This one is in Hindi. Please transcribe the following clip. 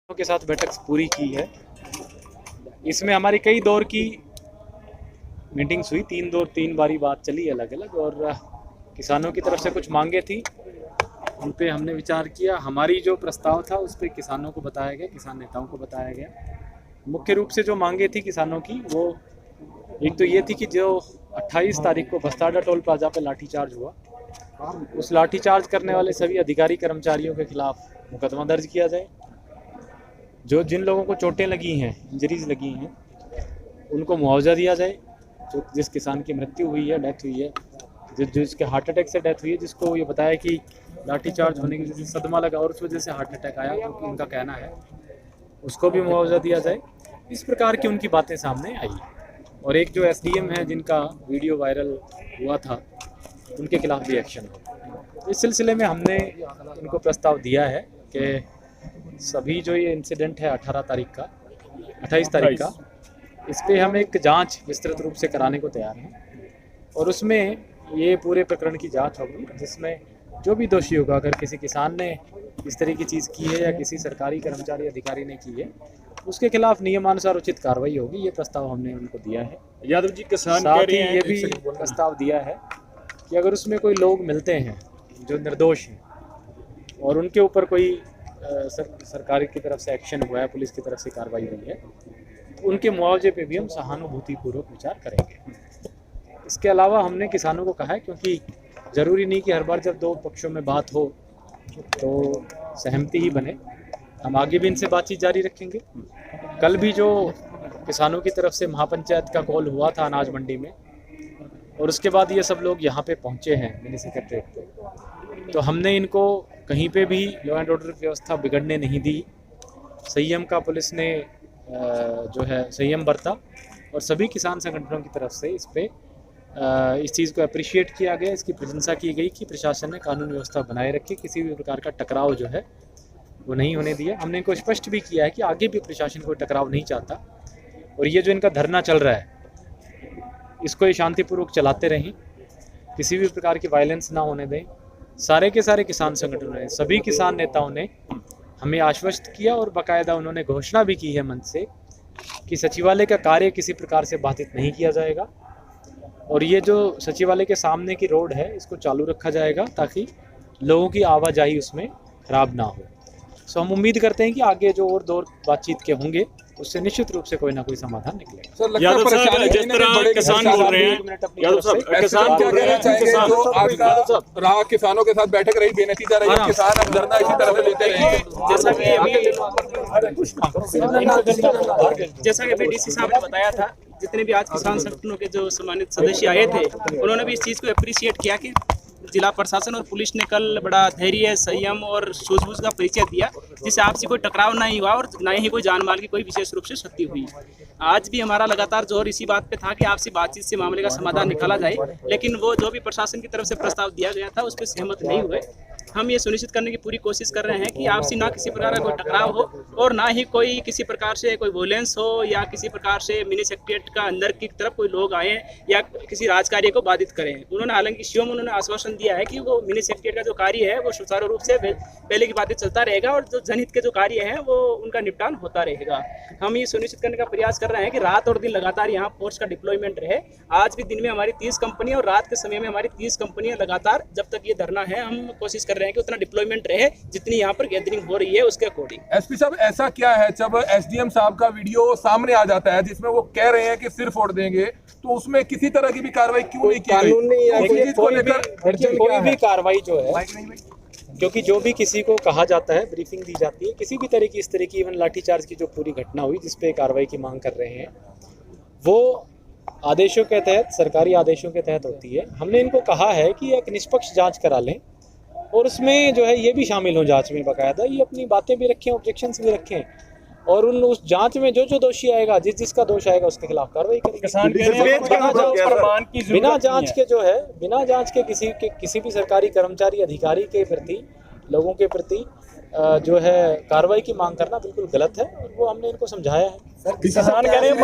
के साथ बैठक पूरी की है। इसमें हमारी कई दौर की मीटिंग्स हुई, तीन बारी बात चली अलग अलग, और किसानों की तरफ से कुछ मांगे थी, उन पे हमने विचार किया। हमारी जो प्रस्ताव था उस पर किसानों को बताया गया, किसान नेताओं को बताया गया। मुख्य रूप से जो मांगे थी किसानों की, वो एक तो ये थी कि जो 28 तारीख को बस्ताडा टोल प्लाजा पे लाठीचार्ज हुआ, उस लाठीचार्ज करने वाले सभी अधिकारी कर्मचारियों के खिलाफ मुकदमा दर्ज किया जाए। जो जिन लोगों को चोटें लगी हैं, इंजरीज लगी हैं, उनको मुआवजा दिया जाए। जो जिस किसान की मृत्यु हुई है, डेथ हुई है, जिसके हार्ट अटैक से डेथ हुई है, जिसको ये बताया कि लाठीचार्ज होने की वजह से सदमा लगा और उस वजह से हार्ट अटैक आया, क्योंकि उनका कहना है, उसको भी मुआवजा दिया जाए। इस प्रकार की उनकी बातें सामने आई। और एक जो एसडीएम है जिनका वीडियो वायरल हुआ था, उनके खिलाफ भी एक्शन हो। इस सिलसिले में हमने इनको प्रस्ताव दिया है कि सभी जो ये इंसिडेंट है 28 तारीख का, इस पे हम एक जांच विस्तृत रूप से कराने को तैयार हैं, और उसमें ये पूरे प्रकरण की जांच होगी, जिसमें जो भी दोषी होगा, अगर किसी किसान ने इस तरह की चीज़ की है या किसी सरकारी कर्मचारी अधिकारी ने की है, उसके खिलाफ नियमानुसार उचित कार्रवाई होगी। ये प्रस्ताव हमने उनको दिया है। यादव जी किसान साथ ही ये भी प्रस्ताव दिया है कि अगर उसमें कोई लोग मिलते हैं जो निर्दोष हैं और उनके ऊपर कोई सरकार की तरफ से एक्शन हुआ है, पुलिस की तरफ से कार्रवाई हुई है, तो उनके मुआवजे पे भी हम सहानुभूतिपूर्वक विचार करेंगे। इसके अलावा हमने किसानों को कहा है, क्योंकि ज़रूरी नहीं कि हर बार जब दो पक्षों में बात हो तो सहमति ही बने, हम आगे भी इनसे बातचीत जारी रखेंगे। कल भी जो किसानों की तरफ से महापंचायत का कॉल हुआ था अनाज मंडी में, और उसके बाद ये सब लोग यहाँ पे पहुँचे हैं मिनी सेक्रेटरीट पे, तो हमने इनको कहीं पे भी लॉ एंड ऑर्डर की व्यवस्था बिगड़ने नहीं दी। संयम का पुलिस ने जो है संयम बरता, और सभी किसान संगठनों की तरफ से इस चीज़ को अप्रिशिएट किया गया, इसकी प्रशंसा की गई कि प्रशासन ने कानून व्यवस्था बनाए रखी, किसी भी प्रकार का टकराव जो है वो नहीं होने दिया। हमने इनको स्पष्ट भी किया है कि आगे भी प्रशासन कोई टकराव नहीं चाहता, और ये जो इनका धरना चल रहा है, इसको ये शांतिपूर्वक चलाते रहें, किसी भी प्रकार की वायलेंस ना होने दें। सारे के सारे किसान संगठनों ने, सभी किसान नेताओं ने हमें आश्वस्त किया, और बाकायदा उन्होंने घोषणा भी की है मंच से कि सचिवालय का कार्य किसी प्रकार से बाधित नहीं किया जाएगा, और ये जो सचिवालय के सामने की रोड है, इसको चालू रखा जाएगा ताकि लोगों की आवाजाही उसमें खराब ना हो। सो हम उम्मीद करते हैं कि आगे जो और दौर बातचीत के होंगे, उससे निश्चित रूप से कोई ना कोई समाधान निकलेगा। सर, यादव साहब, जिस तरह किसान बोल रहे हैं, यादव साहब, किसान क्या कहना चाहेंगे? जो आपका रहा किसानों के साथ बैठक रही, बेनतीजा रही, किसान अब धरना इसी तरह से देते रहेंगे। जैसा कि अभी डीसी साहब ने बताया था, जितने भी आज किसान संगठनों के जो सम्मानित सदस्य आए थे, उन्होंने भी इस चीज़ को अप्रिशिएट किया कि जिला प्रशासन और पुलिस ने कल बड़ा धैर्य, संयम और सूझबूझ का परिचय दिया, जिससे आपसी कोई टकराव नहीं हुआ और न ही कोई जान माल की कोई विशेष रूप से क्षति हुई। आज भी हमारा लगातार जोर इसी बात पे था कि आपसी बातचीत से मामले का समाधान निकाला जाए, लेकिन वो जो भी प्रशासन की तरफ से प्रस्ताव दिया गया था उस पर सहमत नहीं हुए। हम ये सुनिश्चित करने की पूरी कोशिश कर रहे हैं कि आपसी ना किसी प्रकार का कोई टकराव हो, और ना ही कोई किसी प्रकार से कोई वोलेंस हो, या किसी प्रकार से मिनी सेक्रेटरीट का अंदर की तरफ कोई लोग आए या किसी राजकार्य को बाधित करें। उन्होंने हालांकि सीएम उन्होंने आश्वासन दिया है कि वो मिनी सेक्रेटरीट का जो कार्य है वो सुचारू रूप से पहले की बातें चलता रहेगा, और जो जनहित के जो कार्य है वो उनका निपटान होता रहेगा। हम ये सुनिश्चित करने का प्रयास कर रहे हैं कि रात और दिन लगातार यहाँ फोर्स का डिप्लॉयमेंट रहे। आज भी दिन में हमारी 30 कंपनियां और रात के समय में हमारी 30 कंपनियां लगातार, जब तक ये धरना है, हम कोशिश कर रहे हैं कि उतना डिप्लॉयमेंट रहे जितनी यहाँ पर गैदरिंग हो रही है उसके अकॉर्डिंग। एसपी साहब, ऐसा क्या है जब एसडीएम साहब का वीडियो सामने आ जाता है जिसमें वो कह रहे हैं कि सिर फोड़ देंगे, तो उसमें किसी तरह की भी कार्रवाई क्यों नहीं की गई? कोई भी कार्रवाई जो है, क्योंकि जो भी किसी को कहा जाता है, ब्रीफिंग दी जाती है, किसी भी तरह की इस तरह की इवन लाठीचार्ज की जो पूरी घटना हुई जिसपे कार्रवाई की मांग कर रहे हैं, वो आदेशों के तहत, सरकारी आदेशों के तहत होती है। हमने इनको कहा है कि एक निष्पक्ष जांच करा लें, और उसमें जो है ये भी शामिल हो जांच में बाकायदा, ये अपनी बातें भी रखें, ऑब्जेक्शंस भी रखें, और उस जांच में जो दोषी आएगा, जिसका दोष आएगा उसके खिलाफ कार्रवाई करेंगे। बिना जांच के जो है, बिना जांच के किसी भी सरकारी कर्मचारी अधिकारी के प्रति, लोगों के प्रति जो है कार्रवाई की मांग करना बिल्कुल गलत है, और वो हमने इनको समझाया है। किसान कह रहे हैं